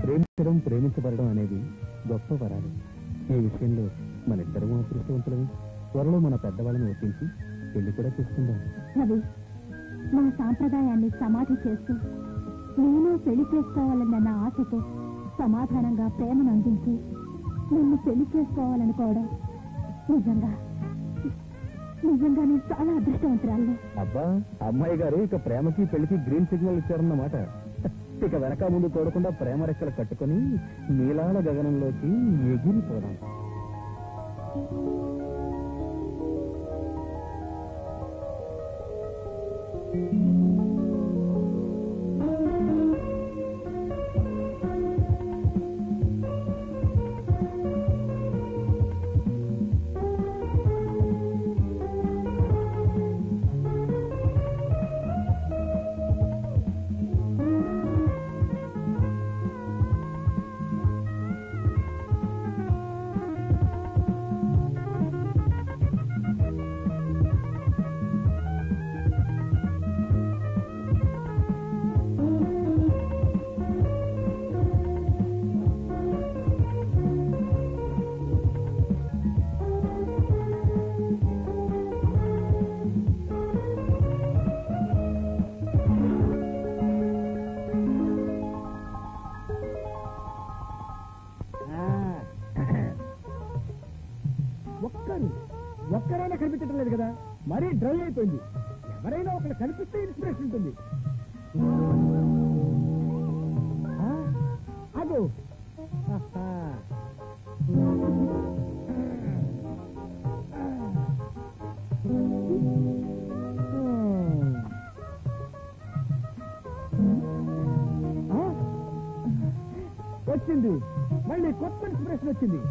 ప్రేమించడం ప్రేమించబడడం అనేది గొప్ప వరాలు. ఈ విషయంలో మన ఇద్దరం అదృష్టవంతులమే. త్వరలో మన పెద్దవాళ్ళని ఒప్పించి పెళ్లి కూడా చేసుకుందాం. రవి, మన సాంప్రదాయాన్ని సమాధి చేస్తూ నేను పెళ్లి చేసుకోవాలన్న ఆశతో సమాధానంగా ప్రేమను అందించి నిన్ను పెళ్లి చేసుకోవాలనుకోవడం నిజంగా నిజంగా నేను చాలా అదృష్టవంతురాలని. అబ్బా, అమ్మాయి గారు ఇక ప్రేమకి పెళ్లికి గ్రీన్ సిగ్నల్ ఇచ్చారన్నమాట. ఇక వెనక ముందు తోడకుండా ప్రేమ రెక్కలు కట్టుకుని నీలాల గగనంలోకి ఎగిరిపోదాం. ఒక్కరైనా కనిపించడం లేదు కదా, మరీ డ్రై అయిపోయింది. ఎవరైనా ఒకరు కనిపిస్తే ఇన్స్పిరేషన్ ఉంటుంది. అదో వచ్చింది, మళ్ళీ కొత్త ఇన్స్పిరేషన్ వచ్చింది.